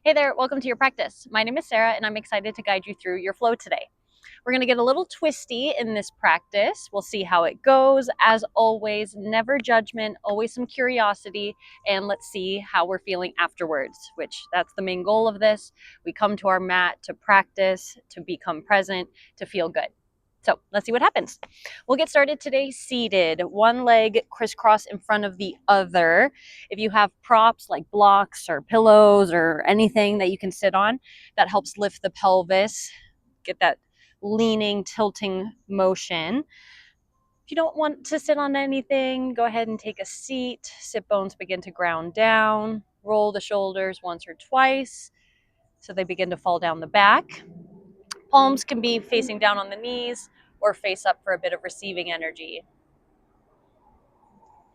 Hey there, welcome to your practice. My name is Sarah and I'm excited to guide you through your flow today. We're going to get a little twisty in this practice. We'll see how it goes. As always, never judgment, always some curiosity, and let's see how we're feeling afterwards, which that's the main goal of this. We come to our mat to practice, to become present, to feel good. So let's see what happens. We'll get started today seated, one leg crisscross in front of the other. If you have props like blocks or pillows or anything that you can sit on, that helps lift the pelvis, get that leaning, tilting motion. If you don't want to sit on anything, go ahead and take a seat. Sit bones begin to ground down. Roll the shoulders once or twice so they begin to fall down the back. Palms can be facing down on the knees or face up for a bit of receiving energy.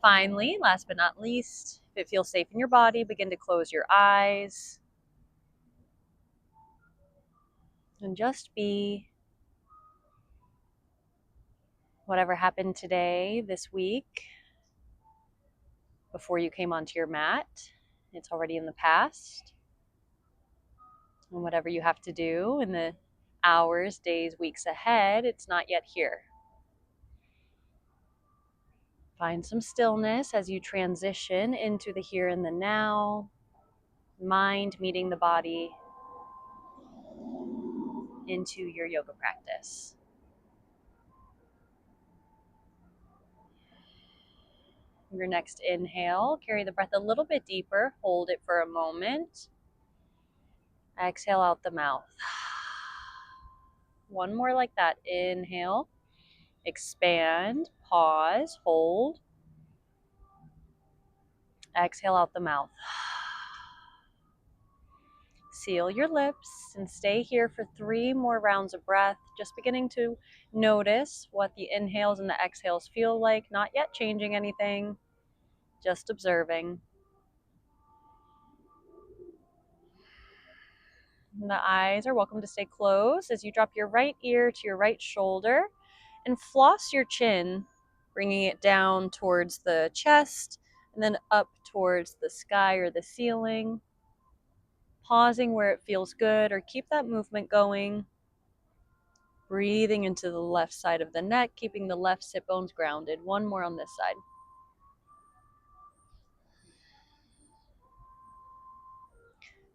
Finally, last but not least, if it feels safe in your body, begin to close your eyes and just be. Whatever happened today, this week, before you came onto your mat, it's already in the past. And whatever you have to do in the hours, days, weeks ahead, it's not yet here. Find some stillness as you transition into the here and the now, mind meeting the body into your yoga practice. Your next inhale, carry the breath a little bit deeper, hold it for a moment. Exhale out the mouth. One more like that. Inhale, expand, pause, hold. Exhale out the mouth. Seal your lips and stay here for 3 more rounds of breath, just beginning to notice what the inhales and the exhales feel like, not yet changing anything, just observing. And the eyes are welcome to stay closed as you drop your right ear to your right shoulder and floss your chin, bringing it down towards the chest and then up towards the sky or the ceiling. Pausing where it feels good or keep that movement going. Breathing into the left side of the neck, keeping the left sit bones grounded. One more on this side.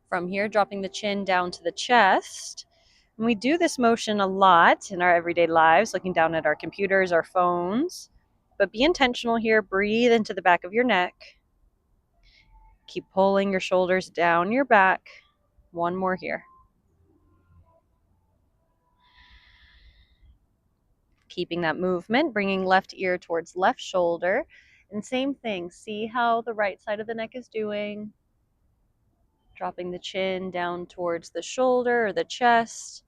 From here, dropping the chin down to the chest. And we do this motion a lot in our everyday lives, looking down at our computers, our phones. But be intentional here. Breathe into the back of your neck. Keep pulling your shoulders down your back. One more here. Keeping that movement, bringing left ear towards left shoulder. And same thing, see how the right side of the neck is doing. Dropping the chin down towards the shoulder or the chest.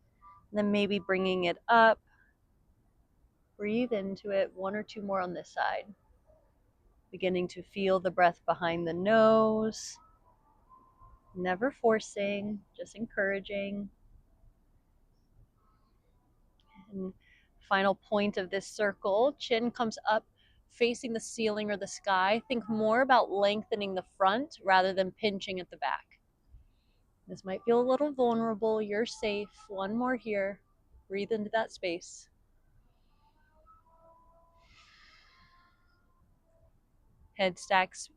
And then maybe bringing it up. Breathe into it. 1 or 2 more on this side. Beginning to feel the breath behind the nose. Never forcing, just encouraging. And final point of this circle, chin comes up facing the ceiling or the sky. Think more about lengthening the front rather than pinching at the back. This might feel a little vulnerable. You're safe. One more here. Breathe into that space. Head stacks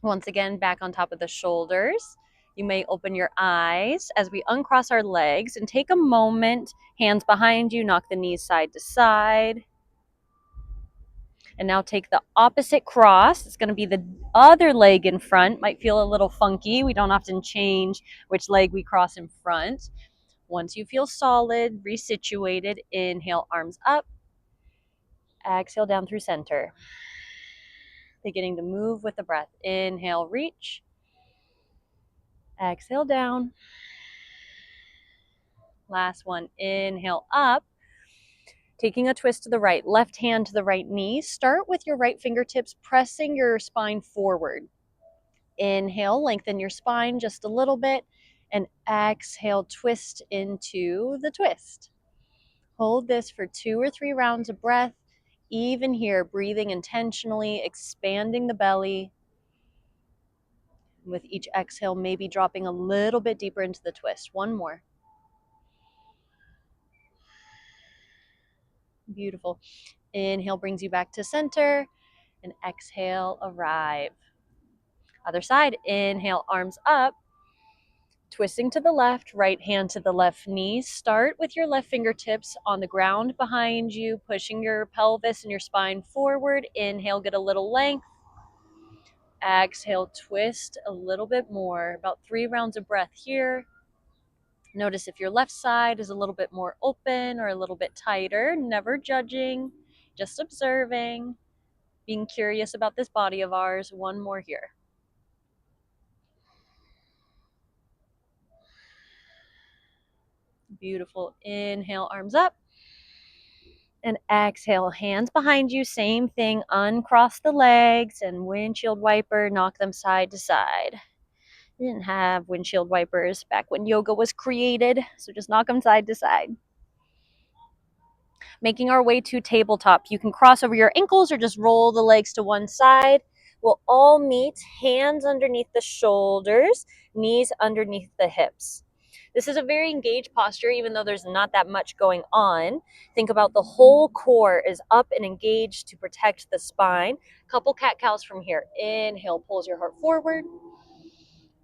once again back on top of the shoulders. You may open your eyes as we uncross our legs and take a moment, hands behind you, knock the knees side to side. And now take the opposite cross. It's going to be the other leg in front. Might feel a little funky. We don't often change which leg we cross in front. Once you feel solid, resituated, inhale, arms up. Exhale down through center. Beginning to move with the breath. Inhale, reach. Exhale down. Last one. Inhale up. Taking a twist to the right. Left hand to the right knee. Start with your right fingertips pressing your spine forward. Inhale, lengthen your spine just a little bit. And exhale, twist into the twist. Hold this for 2 or 3 rounds of breath. Even here, breathing intentionally, expanding the belly. With each exhale, maybe dropping a little bit deeper into the twist. One more. Beautiful. Inhale brings you back to center, and exhale, arrive. Other side, inhale, arms up, twisting to the left, right hand to the left knee. Start with your left fingertips on the ground behind you, pushing your pelvis and your spine forward. Inhale, get a little length. Exhale, twist a little bit more, about 3 rounds of breath here. Notice if your left side is a little bit more open or a little bit tighter, never judging, just observing, being curious about this body of ours. One more here. Beautiful. Inhale, arms up. And exhale, hands behind you. Same thing. Uncross the legs and windshield wiper, knock them side to side. We didn't have windshield wipers back when yoga was created, so just knock them side to side. Making our way to tabletop. You can cross over your ankles or just roll the legs to one side. We'll all meet, hands underneath the shoulders, knees underneath the hips. This is a very engaged posture, even though there's not that much going on. Think about the whole core is up and engaged to protect the spine. Couple cat-cows from here. Inhale, pulls your heart forward.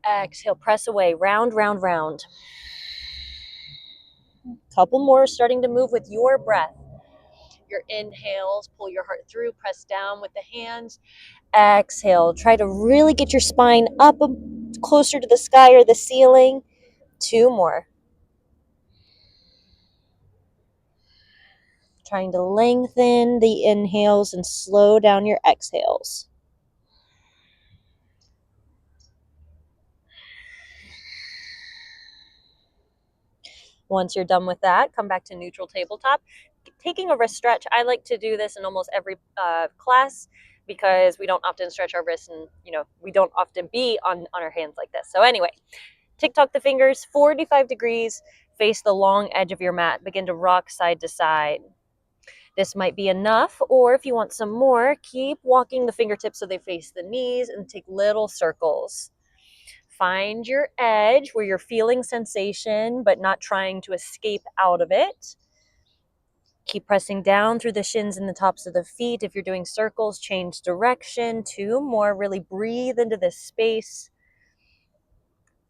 Exhale, press away, round, round, round. Couple more, starting to move with your breath. Your inhales, pull your heart through, press down with the hands. Exhale, try to really get your spine up closer to the sky or the ceiling. 2 more. Trying to lengthen the inhales and slow down your exhales. Once you're done with that, come back to neutral tabletop. Taking a wrist stretch, I like to do this in almost every class because we don't often stretch our wrists and, we don't often be on our hands like this. So anyway, tick-tock the fingers, 45 degrees, face the long edge of your mat. Begin to rock side to side. This might be enough, or if you want some more, keep walking the fingertips so they face the knees and take little circles. Find your edge where you're feeling sensation, but not trying to escape out of it. Keep pressing down through the shins and the tops of the feet. If you're doing circles, change direction. 2 more. Really breathe into this space.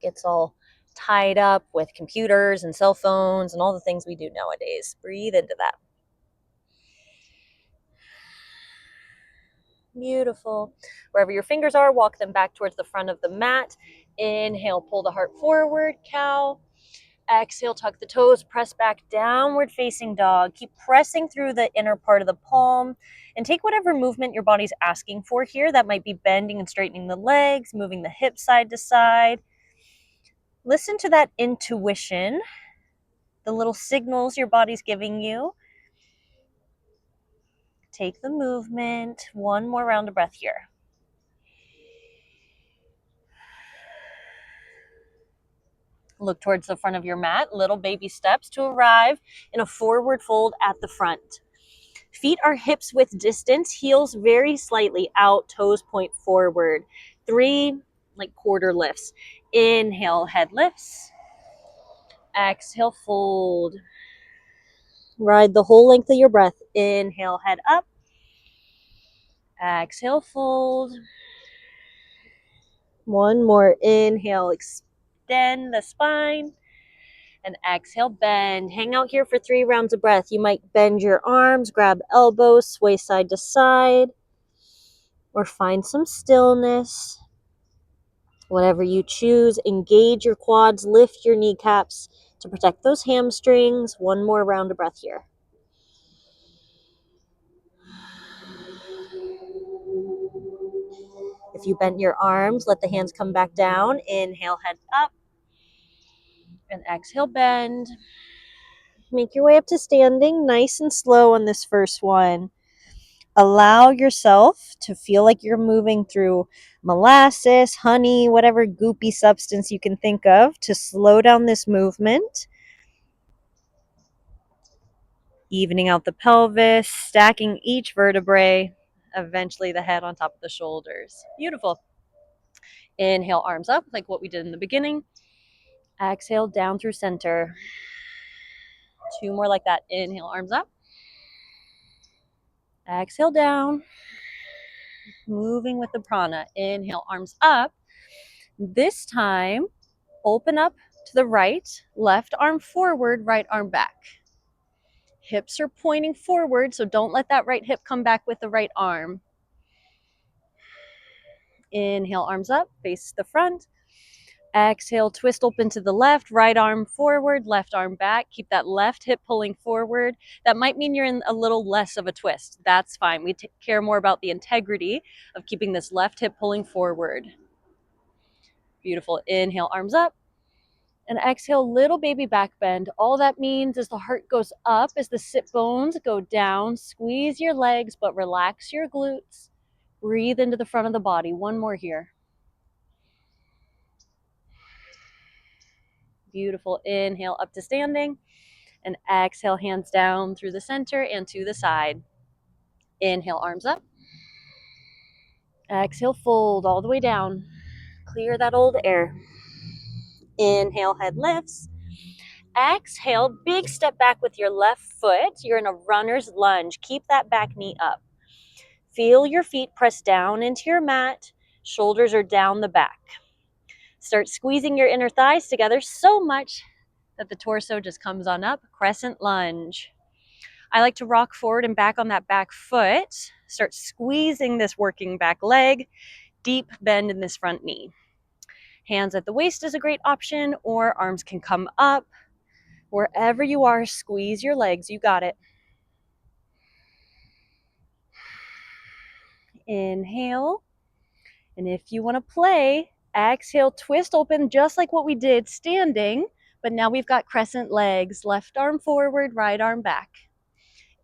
Gets all tied up with computers and cell phones and all the things we do nowadays. Breathe into that. Beautiful. Wherever your fingers are, walk them back towards the front of the mat. Inhale, pull the heart forward, cow. Exhale, tuck the toes, press back, downward facing dog. Keep pressing through the inner part of the palm and take whatever movement your body's asking for here. That might be bending and straightening the legs, moving the hips side to side. Listen to that intuition, the little signals your body's giving you. Take the movement. 1 more round of breath here. Look towards the front of your mat, little baby steps to arrive in a forward fold at the front. Feet are hips width distance, heels very slightly out, toes point forward. 3 like quarter lifts. Inhale, head lifts. Exhale, fold. Ride the whole length of your breath. Inhale, head up. Exhale, fold. 1 more. Inhale, extend the spine. And exhale, bend. Hang out here for 3 rounds of breath. You might bend your arms, grab elbows, sway side to side, or find some stillness. Whatever you choose, engage your quads, lift your kneecaps to protect those hamstrings. 1 more round of breath here. If you bent your arms, let the hands come back down. Inhale, head up. And exhale, bend. Make your way up to standing, nice and slow on this first one. Allow yourself to feel like you're moving through molasses, honey, whatever goopy substance you can think of to slow down this movement. Evening out the pelvis, stacking each vertebrae, eventually the head on top of the shoulders. Beautiful. Inhale, arms up, like what we did in the beginning. Exhale, down through center. 2 more like that. Inhale, arms up. Exhale, down. Moving with the prana. Inhale, arms up. This time, open up to the right, left arm forward, right arm back. Hips are pointing forward, so don't let that right hip come back with the right arm. Inhale, arms up, face the front. Exhale, twist open to the left, right arm forward, left arm back. Keep that left hip pulling forward. That might mean you're in a little less of a twist. That's fine. We care more about the integrity of keeping this left hip pulling forward. Beautiful. Inhale, arms up. And exhale, little baby back bend. All that means is the heart goes up as the sit bones go down. Squeeze your legs, but relax your glutes. Breathe into the front of the body. One more here. Beautiful. Inhale, up to standing. And exhale, hands down through the center and to the side. Inhale, arms up. Exhale, fold all the way down. Clear that old air. Inhale, head lifts. Exhale, big step back with your left foot. You're in a runner's lunge. Keep that back knee up. Feel your feet press down into your mat. Shoulders are down the back. Start squeezing your inner thighs together so much that the torso just comes on up. Crescent lunge. I like to rock forward and back on that back foot. Start squeezing this working back leg. Deep bend in this front knee. Hands at the waist is a great option, or arms can come up. Wherever you are, squeeze your legs. You got it. Inhale. And if you want to play, exhale, twist open just like what we did standing. But now we've got crescent legs. Left arm forward, right arm back.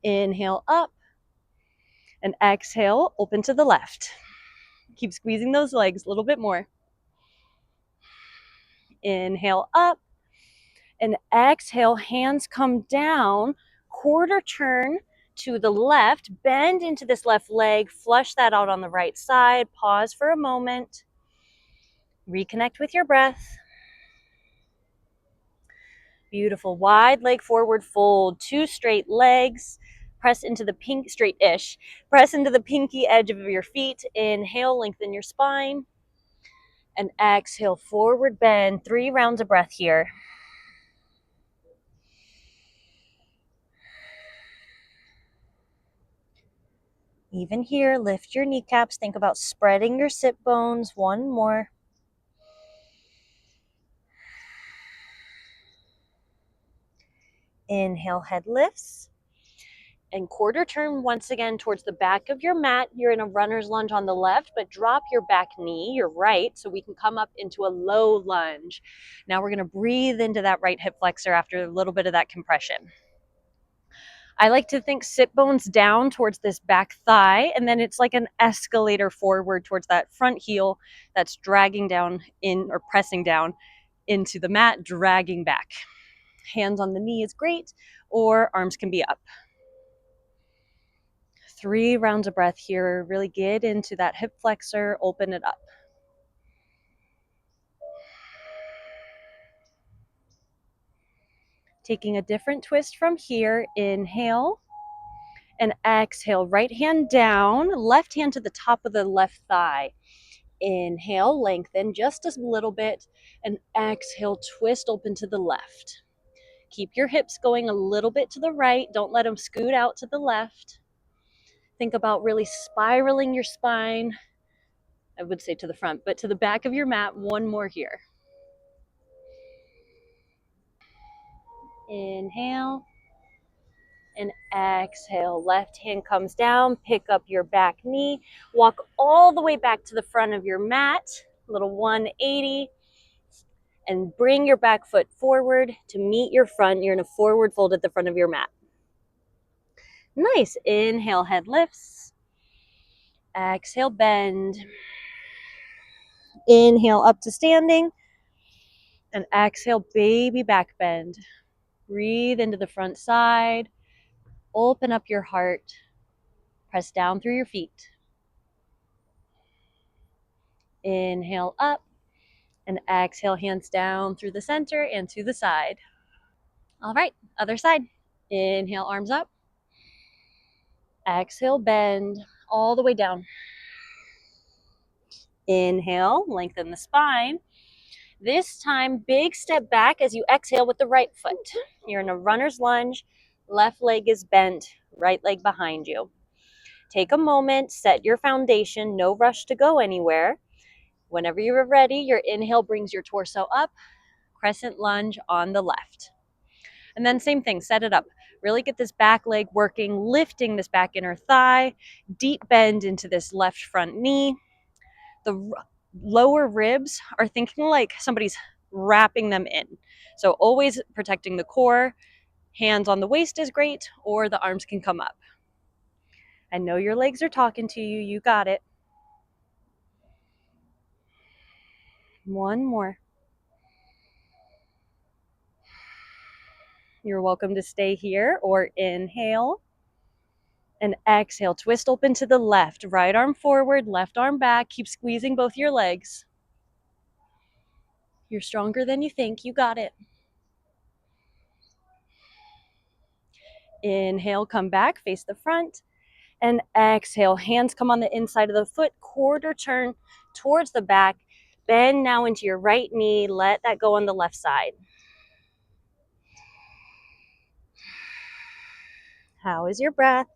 Inhale up. And exhale, open to the left. Keep squeezing those legs a little bit more. Inhale up. And exhale, hands come down. Quarter turn to the left. Bend into this left leg. Flush that out on the right side. Pause for a moment. Reconnect with your breath. Beautiful. Wide leg forward fold. 2 straight legs. Press into the straight-ish. Press into the pinky edge of your feet. Inhale, lengthen your spine. And exhale, forward bend. 3 rounds of breath here. Even here, lift your kneecaps. Think about spreading your sit bones. 1 more. Inhale, head lifts. And quarter turn once again towards the back of your mat. You're in a runner's lunge on the left, but drop your back knee, your right, so we can come up into a low lunge. Now we're going to breathe into that right hip flexor after a little bit of that compression. I like to think sit bones down towards this back thigh, and then it's like an escalator forward towards that front heel that's dragging down in or pressing down into the mat, dragging back. Hands on the knee is great, or arms can be up. 3 rounds of breath here. Really get into that hip flexor, open it up. Taking a different twist from here, inhale and exhale. Right hand down, left hand to the top of the left thigh. Inhale, lengthen just a little bit, and exhale, twist open to the left. Keep your hips going a little bit to the right. Don't let them scoot out to the left. Think about really spiraling your spine. I would say to the front, but to the back of your mat. 1 more here. Inhale and exhale. Left hand comes down, pick up your back knee, walk all the way back to the front of your mat, a little 180, and bring your back foot forward to meet your front. You're in a forward fold at the front of your mat. Nice. Inhale, head lifts. Exhale, bend. Inhale, up to standing. And exhale, baby back bend. Breathe into the front side. Open up your heart. Press down through your feet. Inhale up, and exhale, hands down through the center and to the side. All right, other side. Inhale, arms up. Exhale, bend all the way down. Inhale, lengthen the spine. This time, big step back as you exhale with the right foot. You're in a runner's lunge. Left leg is bent, right leg behind you. Take a moment, set your foundation, no rush to go anywhere. Whenever you're ready, your inhale brings your torso up, crescent lunge on the left. And then same thing, set it up. Really get this back leg working, lifting this back inner thigh, deep bend into this left front knee. The lower ribs are thinking like somebody's wrapping them in. So always protecting the core. Hands on the waist is great, or the arms can come up. I know your legs are talking to you. You got it. One more. You're welcome to stay here or inhale and exhale. Twist open to the left. Right arm forward, left arm back. Keep squeezing both your legs. You're stronger than you think. You got it. Inhale, come back, face the front. And exhale, hands come on the inside of the foot, quarter turn towards the back. Bend now into your right knee. Let that go on the left side. How is your breath?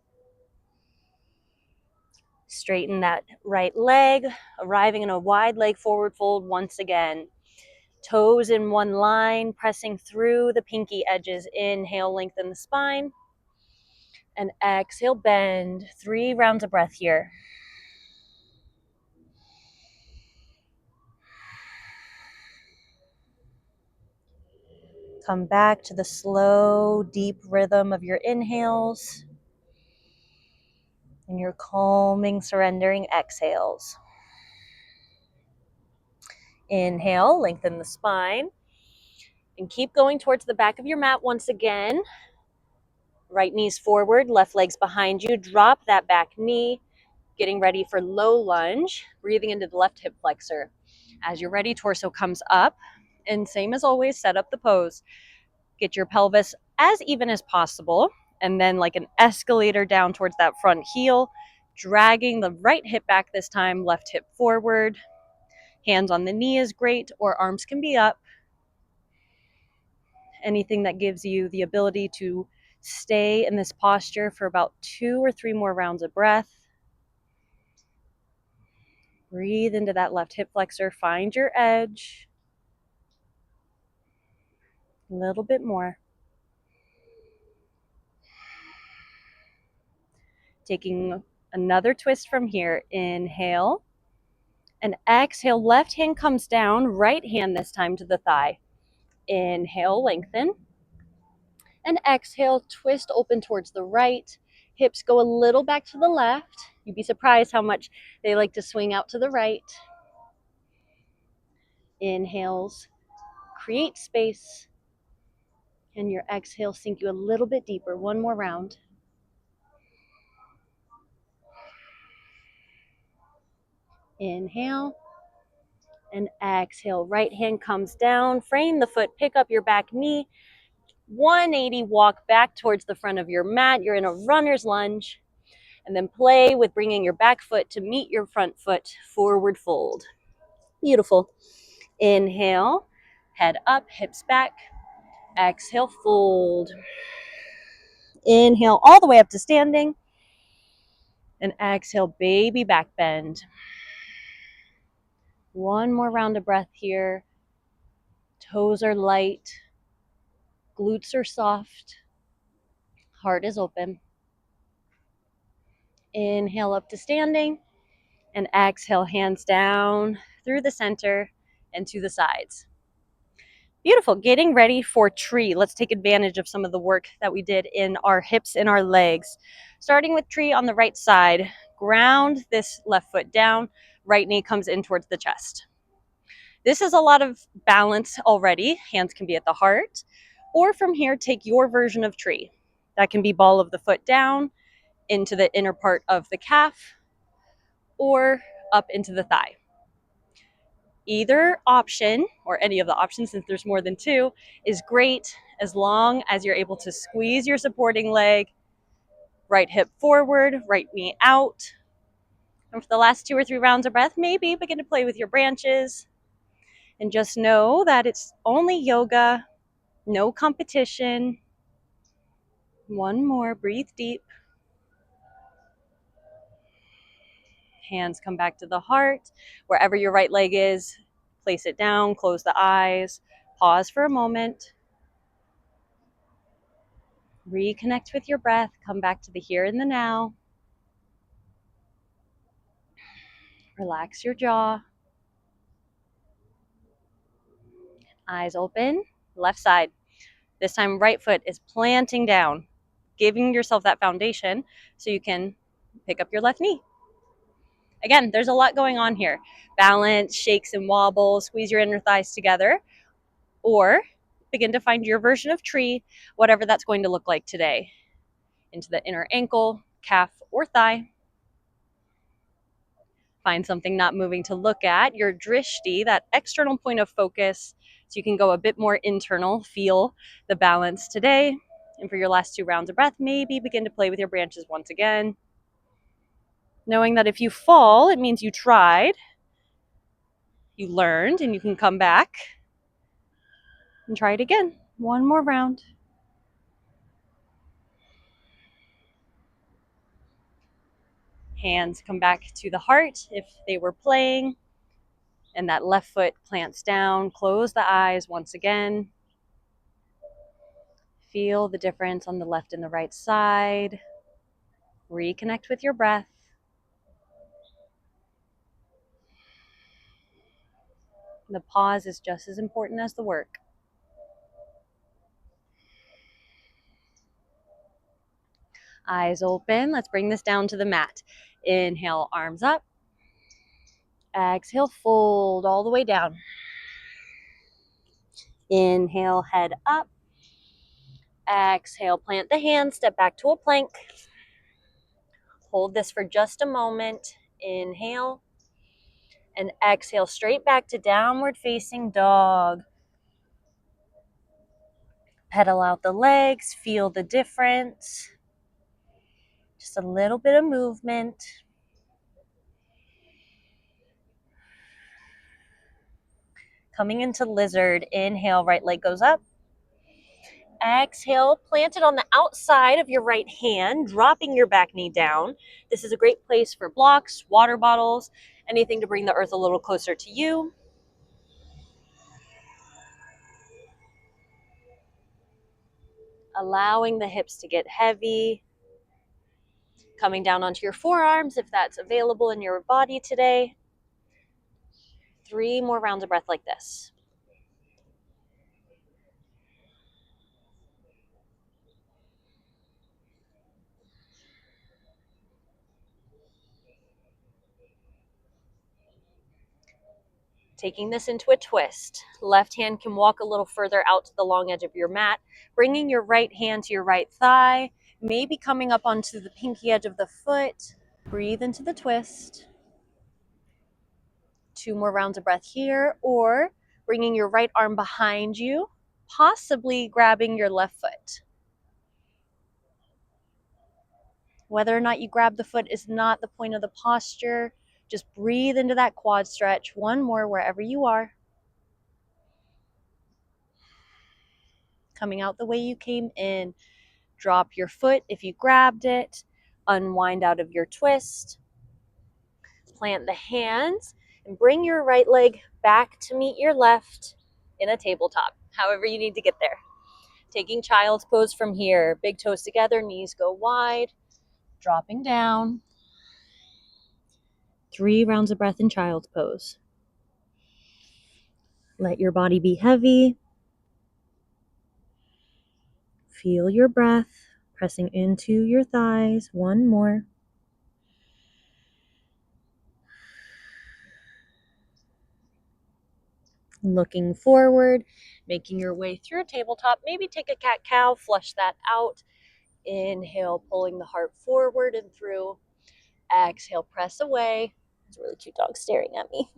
Straighten that right leg, arriving in a wide leg forward fold once again. Toes in one line, pressing through the pinky edges. Inhale, lengthen the spine. And exhale, bend. 3 rounds of breath here. Come back to the slow, deep rhythm of your inhales and your calming, surrendering exhales. Inhale, lengthen the spine, and keep going towards the back of your mat once again. Right knee's forward, left leg's behind you. Drop that back knee, getting ready for low lunge, breathing into the left hip flexor. As you're ready, torso comes up, and same as always, set up the pose. Get your pelvis as even as possible, and then like an escalator down towards that front heel, dragging the right hip back this time, left hip forward. Hands on the knee is great, or arms can be up. Anything that gives you the ability to stay in this posture for about 2 or 3 more rounds of breath. Breathe into that left hip flexor. Find your edge. A little bit more. Taking another twist from here. Inhale. And exhale. Left hand comes down. Right hand this time to the thigh. Inhale, lengthen. And exhale, twist open towards the right. Hips go a little back to the left. You'd be surprised how much they like to swing out to the right. Inhales, create space. And your exhale, sink you a little bit deeper. One more round. Inhale and exhale. Right hand comes down. Frame the foot, pick up your back knee. 180, walk back towards the front of your mat. You're in a runner's lunge. And then play with bringing your back foot to meet your front foot, forward fold. Beautiful. Inhale, head up, hips back. Exhale, fold. Inhale all the way up to standing. And exhale, baby back bend. One more round of breath here. Toes are light. Glutes are soft. Heart is open. Inhale up to standing. And exhale, hands down through the center and to the sides. Beautiful. Getting ready for tree. Let's take advantage of some of the work that we did in our hips and our legs. Starting with tree on the right side, ground this left foot down, right knee comes in towards the chest. This is a lot of balance already. Hands can be at the heart, or from here, take your version of tree. That can be ball of the foot down into the inner part of the calf, or up into the thigh. Either option, or any of the options since there's more than two, is great as long as you're able to squeeze your supporting leg, right hip forward, right knee out. And for the last 2 or 3 rounds of breath, maybe begin to play with your branches. And just know that it's only yoga, no competition. One more, breathe deep. Hands come back to the heart. Wherever your right leg is, place it down, close the eyes, pause for a moment. Reconnect with your breath, come back to the here and the now. Relax your jaw. Eyes open, left side. This time, right foot is planting down, giving yourself that foundation so you can pick up your left knee. Again, there's a lot going on here. Balance, shakes and wobbles, squeeze your inner thighs together, or begin to find your version of tree, whatever that's going to look like today. Into the inner ankle, calf, or thigh. Find something not moving to look at, your drishti, that external point of focus, so you can go a bit more internal, feel the balance today. And for your last 2 rounds of breath, maybe begin to play with your branches once again. Knowing that if you fall, it means you tried, you learned, and you can come back and try it again. One more round. Hands come back to the heart if they were playing. And that left foot plants down. Close the eyes once again. Feel the difference on the left and the right side. Reconnect with your breath. The pause is just as important as the work. Eyes open. Let's bring this down to the mat. Inhale, arms up. Exhale, fold all the way down. Inhale, head up. Exhale, plant the hands, step back to a plank. Hold this for just a moment. Inhale. And exhale, straight back to downward facing dog. Pedal out the legs, feel the difference. Just a little bit of movement. Coming into lizard, inhale, right leg goes up. Exhale, plant it on the outside of your right hand, dropping your back knee down. This is a great place for blocks, water bottles, anything to bring the earth a little closer to you. Allowing the hips to get heavy. Coming down onto your forearms if that's available in your body today. 3 more rounds of breath like this. Taking this into a twist. Left hand can walk a little further out to the long edge of your mat, bringing your right hand to your right thigh, maybe coming up onto the pinky edge of the foot. Breathe into the twist. 2 more rounds of breath here, or bringing your right arm behind you, possibly grabbing your left foot. Whether or not you grab the foot is not the point of the posture. Just breathe into that quad stretch. 1 more wherever you are. Coming out the way you came in. Drop your foot if you grabbed it. Unwind out of your twist. Plant the hands and bring your right leg back to meet your left in a tabletop, however you need to get there. Taking child's pose from here. Big toes together, knees go wide. Dropping down. 3 rounds of breath in child's pose. Let your body be heavy. Feel your breath pressing into your thighs. 1 more. Looking forward, making your way through a tabletop. Maybe take a cat-cow, flush that out. Inhale, pulling the heart forward and through. Exhale, press away. It's a really cute dog staring at me.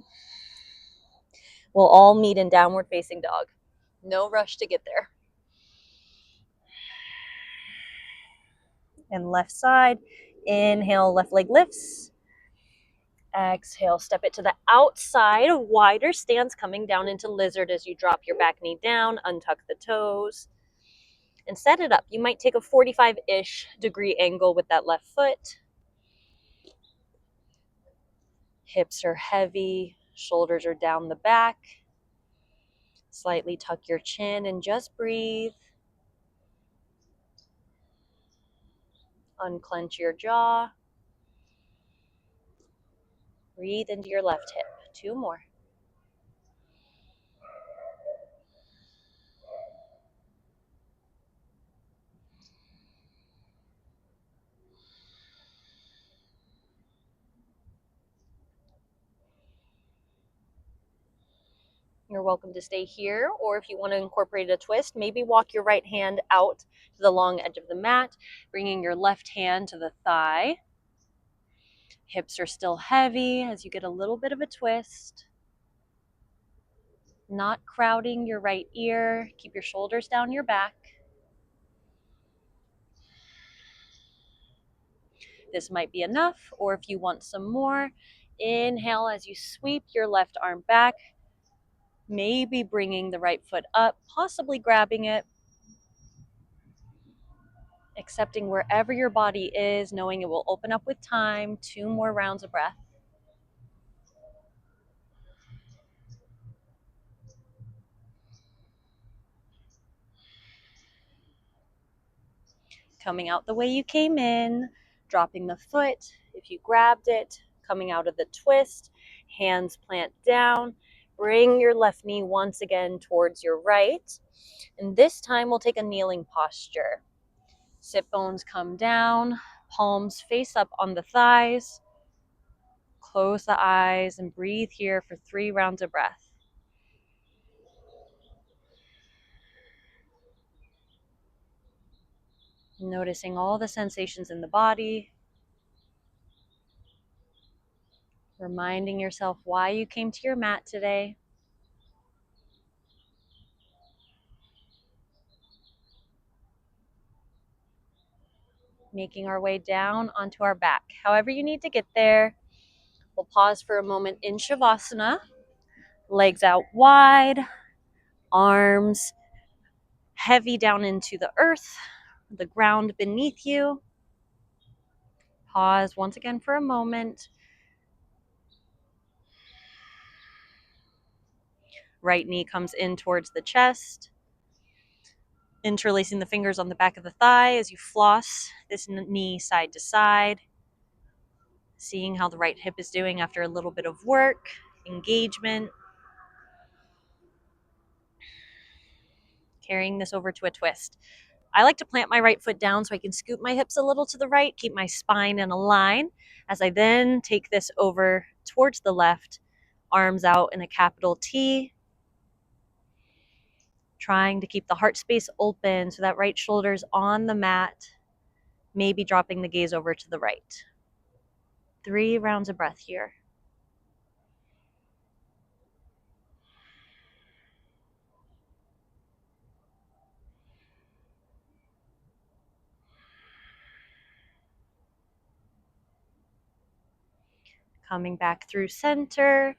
We'll all meet in downward facing dog. No rush to get there. And left side, inhale, left leg lifts. Exhale, step it to the outside, wider stance, coming down into lizard as you drop your back knee down, untuck the toes, and set it up. You might take a 45-ish degree angle with that left foot. Hips are heavy, shoulders are down the back. Slightly tuck your chin and just breathe. Unclench your jaw. Breathe into your left hip. 2 more. You're welcome to stay here, or if you want to incorporate a twist, maybe walk your right hand out to the long edge of the mat, bringing your left hand to the thigh. Hips are still heavy as you get a little bit of a twist. Not crowding your right ear. Keep your shoulders down your back. This might be enough, or if you want some more, inhale as you sweep your left arm back, maybe bringing the right foot up, possibly grabbing it, accepting wherever your body is, knowing it will open up with time. 2 more rounds of breath. Coming out the way you came in, dropping the foot. If you grabbed it, coming out of the twist, hands plant down. Bring your left knee once again towards your right. And this time we'll take a kneeling posture. Sit bones come down, palms face up on the thighs. Close the eyes and breathe here for 3 rounds of breath. Noticing all the sensations in the body. Reminding yourself why you came to your mat today. Making our way down onto our back. However you need to get there. We'll pause for a moment in Shavasana. Legs out wide, arms heavy down into the earth, the ground beneath you. Pause once again for a moment. Right knee comes in towards the chest. Interlacing the fingers on the back of the thigh as you floss this knee side to side. Seeing how the right hip is doing after a little bit of work, engagement. Carrying this over to a twist. I like to plant my right foot down so I can scoop my hips a little to the right, keep my spine in a line, as I then take this over towards the left, arms out in a capital T, trying to keep the heart space open so that right shoulder's on the mat, maybe dropping the gaze over to the right. 3 rounds of breath here. Coming back through center,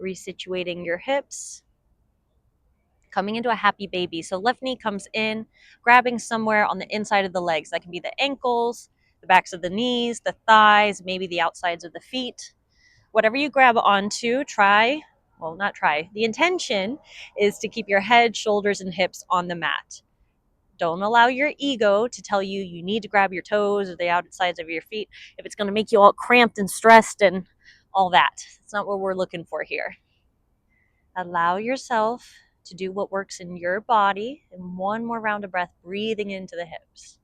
resituating your hips, coming into a happy baby. So left knee comes in, grabbing somewhere on the inside of the legs. That can be the ankles, the backs of the knees, the thighs, maybe the outsides of the feet. Whatever you grab onto, the intention is to keep your head, shoulders, and hips on the mat. Don't allow your ego to tell you you need to grab your toes or the outsides of your feet if it's going to make you all cramped and stressed and all that. That's not what we're looking for here. Allow yourself to do what works in your body. And 1 more round of breath, breathing into the hips.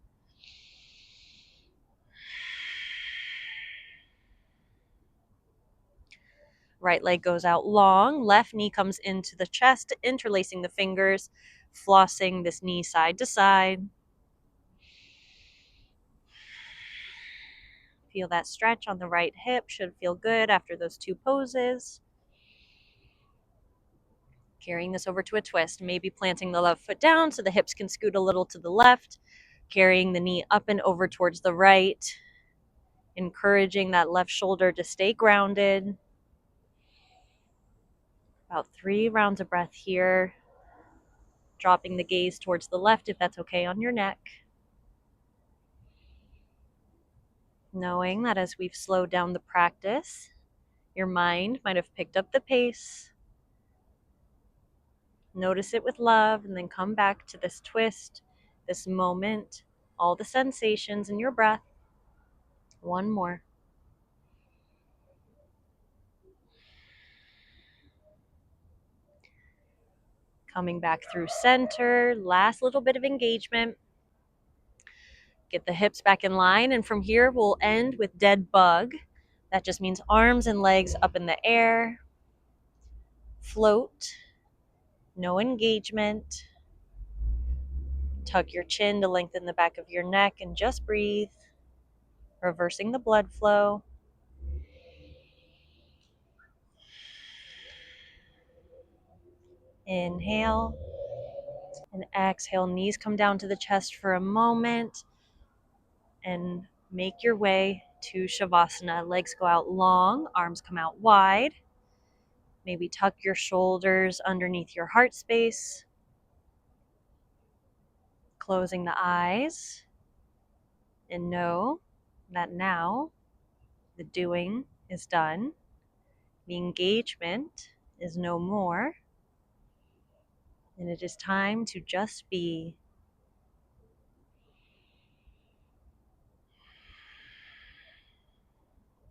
Right leg goes out long, left knee comes into the chest, interlacing the fingers, flossing this knee side to side. Feel that stretch on the right hip, should feel good after those 2 poses. Carrying this over to a twist, maybe planting the left foot down so the hips can scoot a little to the left, carrying the knee up and over towards the right, encouraging that left shoulder to stay grounded. About 3 rounds of breath here, dropping the gaze towards the left if that's okay on your neck. Knowing that as we've slowed down the practice, your mind might have picked up the pace. Notice it with love and then come back to this twist, this moment, all the sensations in your breath. One more. Coming back through center, last little bit of engagement. Get the hips back in line, and from here we'll end with dead bug. That just means arms and legs up in the air. Float, no engagement. Tuck your chin to lengthen the back of your neck and just breathe, reversing the blood flow. Inhale and exhale. Knees come down to the chest for a moment and make your way to Shavasana. Legs go out long, arms come out wide. Maybe tuck your shoulders underneath your heart space. Closing the eyes. And know that now the doing is done. The engagement is no more. And it is time to just be.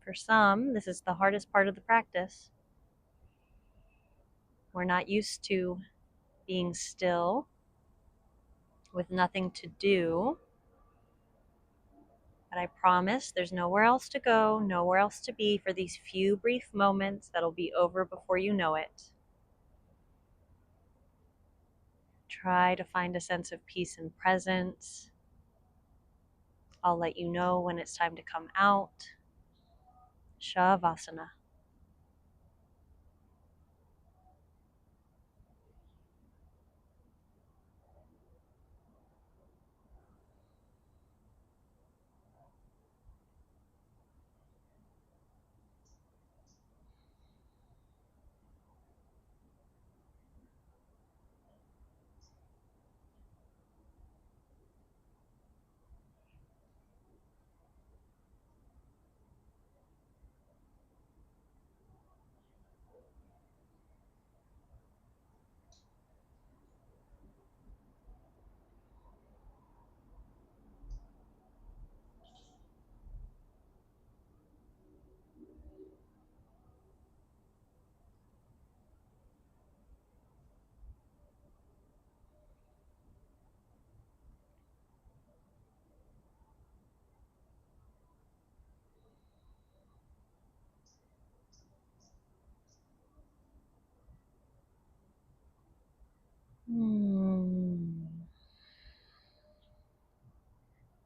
For some, this is the hardest part of the practice. We're not used to being still with nothing to do. But I promise there's nowhere else to go, nowhere else to be for these few brief moments that'll be over before you know it. Try to find a sense of peace and presence. I'll let you know when it's time to come out. Shavasana.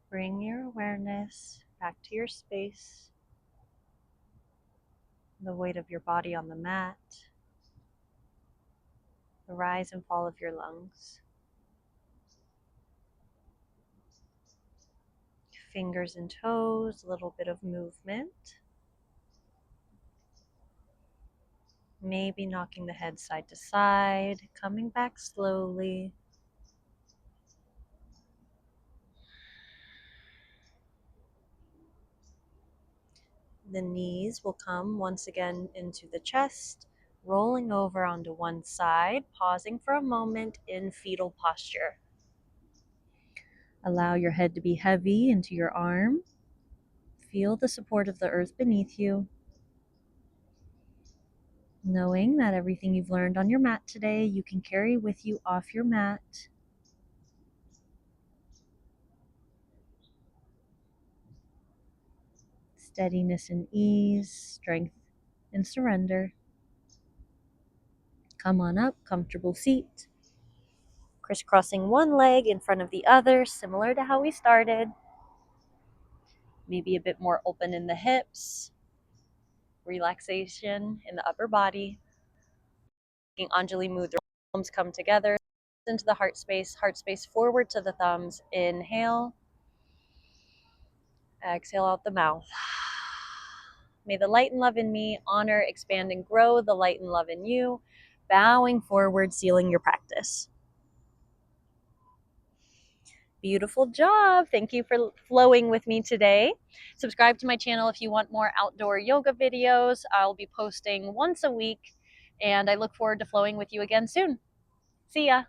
Bring your awareness back to your space, the weight of your body on the mat, the rise and fall of your lungs. Fingers and toes, a little bit of movement. Maybe knocking the head side to side, coming back slowly. The knees will come once again into the chest, rolling over onto one side, pausing for a moment in fetal posture. Allow your head to be heavy into your arm. Feel the support of the earth beneath you. Knowing that everything you've learned on your mat today, you can carry with you off your mat. Steadiness and ease, strength and surrender. Come on up, comfortable seat. Crisscrossing one leg in front of the other, similar to how we started. Maybe a bit more open in the hips. Relaxation in the upper body. Anjali Mudra. Thumbs come together into the heart space forward to the thumbs. Inhale, exhale out the mouth. May the light and love in me honor, expand, and grow the light and love in you. Bowing forward, sealing your practice. Beautiful job. Thank you for flowing with me today. Subscribe to my channel if you want more outdoor yoga videos. I'll be posting once a week, and I look forward to flowing with you again soon. See ya.